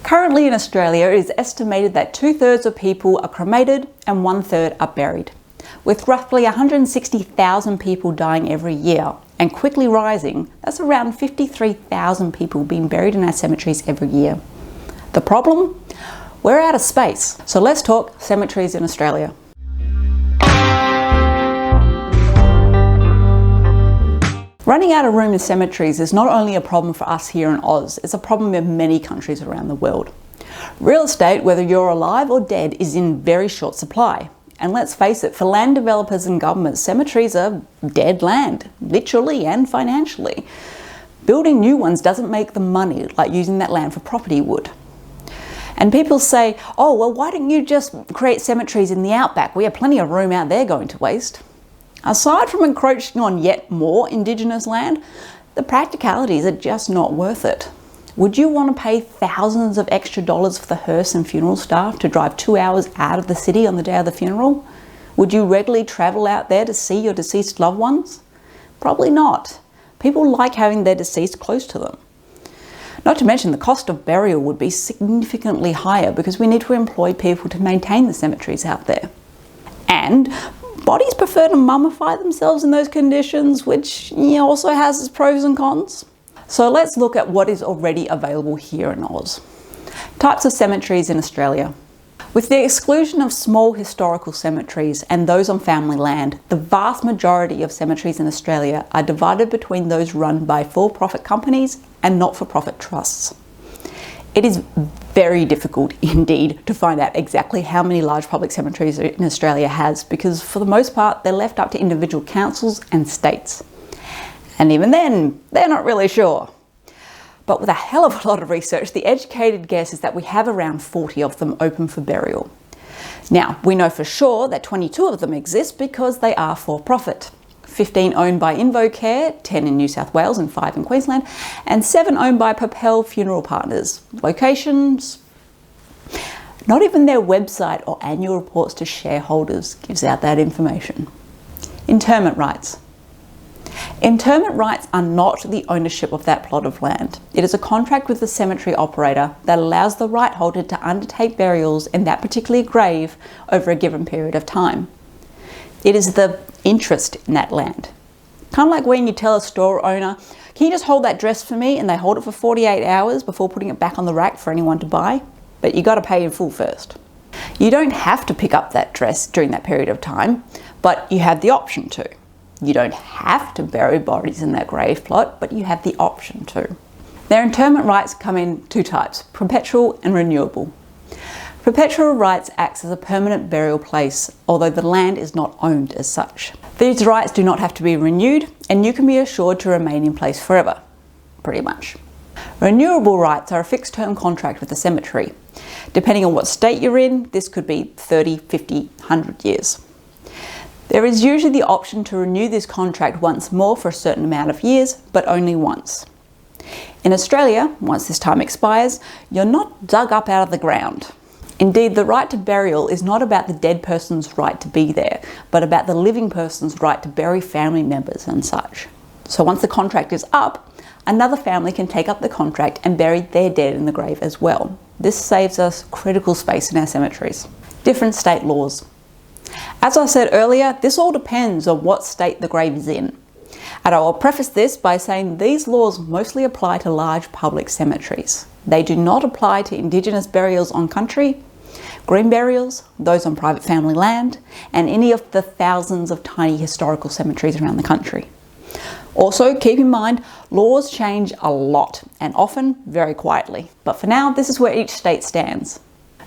Currently in Australia, it is estimated that 2/3 of people are cremated and 1/3 are buried, with roughly 160,000 people dying every year and quickly rising. That's around 53,000 people being buried in our cemeteries every year. The problem? We're out of space. So let's talk cemeteries in Australia. Running out of room in cemeteries is not only a problem for us here in Oz, it's a problem in many countries around the world. Real estate, whether you're alive or dead, is in very short supply. And let's face it, for land developers and governments, cemeteries are dead land, literally and financially. Building new ones doesn't make them money like using that land for property would. And people say, oh, well, why don't you just create cemeteries in the outback? We have plenty of room out there going to waste. Aside from encroaching on yet more Indigenous land, the practicalities are just not worth it. Would you want to pay thousands of extra dollars for the hearse and funeral staff to drive 2 hours out of the city on the day of the funeral? Would you regularly travel out there to see your deceased loved ones? Probably not. People like having their deceased close to them. Not to mention the cost of burial would be significantly higher because we need to employ people to maintain the cemeteries out there. And bodies prefer to mummify themselves in those conditions, which also has its pros and cons. So let's look at what is already available here in Oz. Types of cemeteries in Australia. With the exclusion of small historical cemeteries and those on family land, the vast majority of cemeteries in Australia are divided between those run by for-profit companies and not-for-profit trusts. It is very difficult indeed to find out exactly how many large public cemeteries in Australia has, because for the most part they're left up to individual councils and states. And even then, they're not really sure. But with a hell of a lot of research, the educated guess is that we have around 40 of them open for burial. Now, we know for sure that 22 of them exist because they are for-profit. 15 owned by InvoCare, 10 in New South Wales and 5 in Queensland, and 7 owned by Propel Funeral Partners. Locations? Not even their website or annual reports to shareholders gives out that information. Interment rights. Interment rights are not the ownership of that plot of land. It is a contract with the cemetery operator that allows the right holder to undertake burials in that particular grave over a given period of time. It is the interest in that land. Kind of like when you tell a store owner, can you just hold that dress for me? And they hold it for 48 hours before putting it back on the rack for anyone to buy. But you got to pay in full first. You don't have to pick up that dress during that period of time, but you have the option to. You don't have to bury bodies in that grave plot, but you have the option to. Their interment rights come in 2 types, perpetual and renewable. Perpetual rights acts as a permanent burial place, although the land is not owned as such. These rights do not have to be renewed, and you can be assured to remain in place forever, pretty much. Renewable rights are a fixed term contract with the cemetery. Depending on what state you're in, this could be 30, 50, 100 years. There is usually the option to renew this contract once more for a certain amount of years, but only once. In Australia, once this time expires, you're not dug up out of the ground. Indeed, the right to burial is not about the dead person's right to be there, but about the living person's right to bury family members and such. So once the contract is up, another family can take up the contract and bury their dead in the grave as well. This saves us critical space in our cemeteries. Different state laws. As I said earlier, this all depends on what state the grave is in. And I will preface this by saying these laws mostly apply to large public cemeteries. They do not apply to Indigenous burials on country, green burials, those on private family land, and any of the thousands of tiny historical cemeteries around the country. Also, keep in mind, laws change a lot and often very quietly. But for now, this is where each state stands.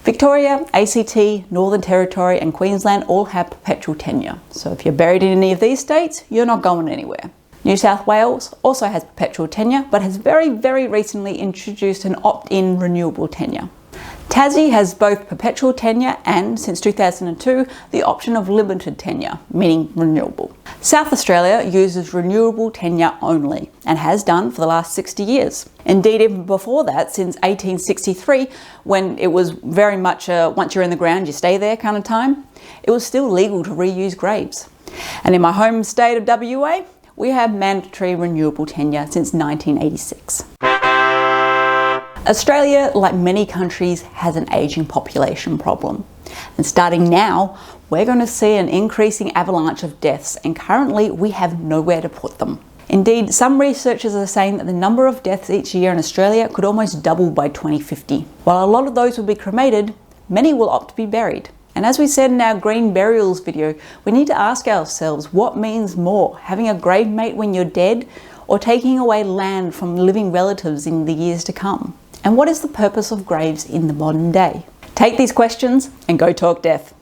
Victoria, ACT, Northern Territory and Queensland all have perpetual tenure. So if you're buried in any of these states, you're not going anywhere. New South Wales also has perpetual tenure, but has very, very recently introduced an opt-in renewable tenure. Tassie has both perpetual tenure and, since 2002, the option of limited tenure, meaning renewable. South Australia uses renewable tenure only, and has done for the last 60 years. Indeed, even before that, since 1863, when it was very much a once you're in the ground, you stay there kind of time, it was still legal to reuse graves. And in my home state of WA, we have mandatory renewable tenure since 1986. Australia, like many countries, has an ageing population problem. And starting now, we're going to see an increasing avalanche of deaths, and currently we have nowhere to put them. Indeed, some researchers are saying that the number of deaths each year in Australia could almost double by 2050. While a lot of those will be cremated, many will opt to be buried. And as we said in our green burials video, we need to ask ourselves what means more, having a grave mate when you're dead or taking away land from living relatives in the years to come? And what is the purpose of graves in the modern day? Take these questions and go talk death.